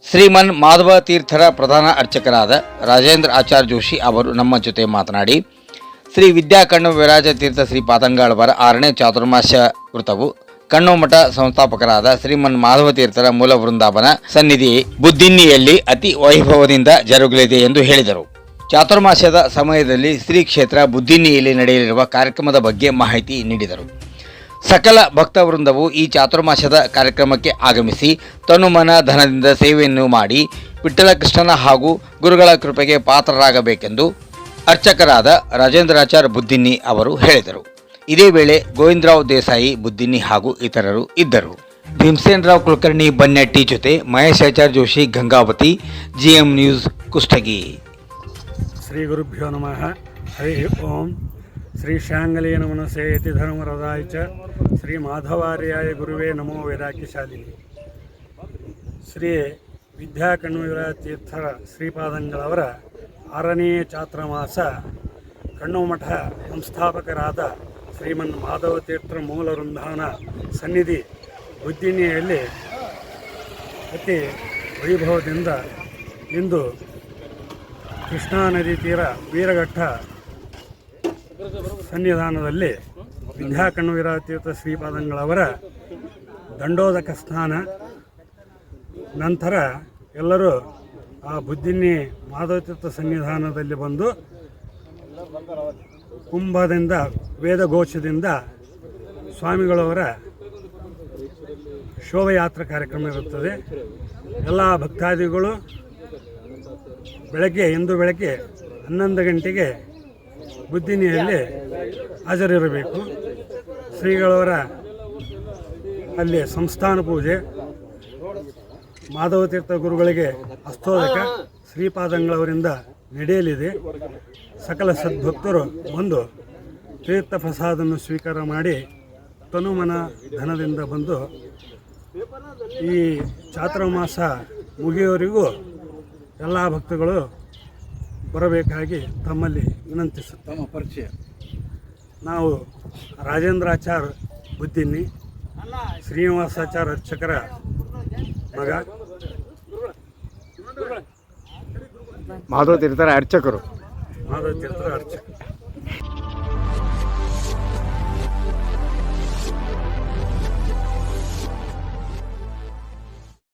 ಶ್ರೀಮನ್ ಮಾಧವ ತೀರ್ಥರ ಪ್ರಧಾನ ಅರ್ಚಕರಾದ ರಾಜೇಂದ್ರ ಆಚಾರ್ಯ ಜೋಶಿ ಅವರು ನಮ್ಮ ಜೊತೆ ಮಾತನಾಡಿ, ಶ್ರೀ ವಿದ್ಯಾ ಕಣ್ಣು ವಿರಾಜ ತೀರ್ಥ ಶ್ರೀ ಪಾದಂಗಾಳವರ 6ನೇ ಚಾತುರ್ಮಾಸ ವೃತವು ಕಣ್ಣುಮಠ ಸಂಸ್ಥಾಪಕರಾದ ಶ್ರೀಮನ್ ಮಾಧವ ತೀರ್ಥರ ಮೂಲ ವೃಂದಾವನ ಸನ್ನಿಧಿ ಬುದ್ದಿನ್ನಿಯಲ್ಲಿ ಅತಿ ವೈಭವದಿಂದ ಜರುಗಲಿದೆ ಎಂದು ಹೇಳಿದರು. ಚಾತುರ್ಮಾಸ್ಯದ ಸಮಯದಲ್ಲಿ ಶ್ರೀ ಕ್ಷೇತ್ರ ಬುದ್ದಿನ್ನಿಯಲ್ಲಿ ನಡೆಯಲಿರುವ ಕಾರ್ಯಕ್ರಮದ ಬಗ್ಗೆ ಮಾಹಿತಿ ನೀಡಿದರು. ಸಕಲ ಭಕ್ತವೃಂದವು ಈ ಚಾತುರ್ಮಾಸ್ಯದ ಕಾರ್ಯಕ್ರಮಕ್ಕೆ ಆಗಮಿಸಿ ತನುಮನ ಧನದಿಂದ ಸೇವೆಯನ್ನು ಮಾಡಿ ವಿಠ್ಠಲ ಕೃಷ್ಣನ ಹಾಗೂ ಗುರುಗಳ ಕೃಪೆಗೆ ಪಾತ್ರರಾಗಬೇಕೆಂದು ಅರ್ಚಕರಾದ ರಾಜೇಂದ್ರಾಚಾರ್ಯ ಬುದ್ದಿನ್ನಿ ಅವರು ಹೇಳಿದರು. ಇದೇ ವೇಳೆ ಗೋವಿಂದರಾವ್ ದೇಸಾಯಿ ಬುದ್ದಿನ್ನಿ ಹಾಗೂ ಇತರರು ಇದ್ದರು. ಭೀಮಸೇನರಾವ್ ಕುಲಕರ್ಣಿ ಬನ್ಯಟ್ಟಿ ಜೊತೆ ಮಹೇಶಾಚಾರ್ಯ ಜೋಶಿ ಗಂಗಾವತಿ, GM ನ್ಯೂಸ್ ಕುಷ್ಟಗಿ. ಶ್ರೀ ಗುರುಭ್ಯೋ ನಮಃ. ಹರಿ ಓಂ. ಶ್ರೀ ಶಾಂಗಲೇನ ಮನಸೇತಿ ಧರ್ಮರದಾಯ ಚ ಶ್ರೀ ಮಾಧವಾರ್ಯಾಯ ಗುರುವೇ ನಮೋ ವೇದಾಕಿಶಾಲಿನಿ. ಶ್ರೀ ವಿದ್ಯಾ ಕಣ್ಣುವಿರ ತೀರ್ಥರ ಶ್ರೀಪಾದಂಗಳವರ 6ನೇ ಚಾತುರ್ಮಾಸ ಕಣ್ಣುಮಠ ಸಂಸ್ಥಾಪಕರಾದ ಶ್ರೀಮನ್ ಮಾಧವ ತೀರ್ಥರ ಮೂಲ ವೃಂದಾವನ ಸನ್ನಿಧಿ ಬುದ್ದಿನ್ನಿಯಲ್ಲಿ ಅತಿ ವೈಭವದಿಂದ ಇಂದು ಕೃಷ್ಣಾ ನದಿ ತೀರ ವೀರಘಟ್ಟ ಸನ್ನಿಧಾನದಲ್ಲಿ ವಿದ್ಯಾ ಕಣ್ಣುವಿರ ತೀರ್ಥ ಶ್ರೀಪಾದಂಗಳವರ ದಂಡೋದಕ ಸ್ನಾನ ನಂತರ ಎಲ್ಲರೂ ಆ ಬುದ್ದಿನ್ನಿ ಮಾಧವ ತೀರ್ಥ ಸನ್ನಿಧಾನದಲ್ಲಿ ಬಂದು ಕುಂಭದಿಂದ ವೇದಘೋಷದಿಂದ ಸ್ವಾಮಿಗಳವರ ಶೋಭಯಾತ್ರಾ ಕಾರ್ಯಕ್ರಮ ಇರುತ್ತದೆ. ಎಲ್ಲ ಭಕ್ತಾದಿಗಳು ಇಂದು ಬೆಳಗ್ಗೆ 11 ಗಂಟೆಗೆ ಬುದ್ದಿನ್ನಿಯಲ್ಲಿ ಹಾಜರಿರಬೇಕು. ಶ್ರೀಗಳವರ ಅಲ್ಲಿ ಸಂಸ್ಥಾನ ಪೂಜೆ, ಮಾಧವ ತೀರ್ಥ ಗುರುಗಳಿಗೆ ಹಸ್ತೋದಕ ಶ್ರೀಪಾದಂಗಳವರಿಂದ ನಡೆಯಲಿದೆ. ಸಕಲ ಸದ್ಭಕ್ತರು ಬಂದು ತೀರ್ಥ ಪ್ರಸಾದವನ್ನು ಸ್ವೀಕಾರ ಮಾಡಿ ತನುಮನ ಧನದಿಂದ ಬಂದು ಈ ಚಾತುರ್ಮಾಸ ಮುಗಿಯುವವರೆಗೂ ಎಲ್ಲ ಭಕ್ತಗಳು ಬರಬೇಕಾಗಿ ತಮ್ಮಲ್ಲಿ ವಿನಂತಿಸುತ್ತೇವೆ. ತಮ್ಮ ಪರಿಚಯ. ನಾವು ರಾಜೇಂದ್ರಾಚಾರ್ಯ ಬುದ್ದಿನ್ನಿ, ಶ್ರೀನಿವಾಸಾಚಾರ್ಯ ಅರ್ಚಕರ ಮಗ, ಮಾಧವ ತೀರ್ಥರ ಅರ್ಚಕರು. ಮಾಧವ ತೀರ್ಥರ ಅರ್ಚಕ.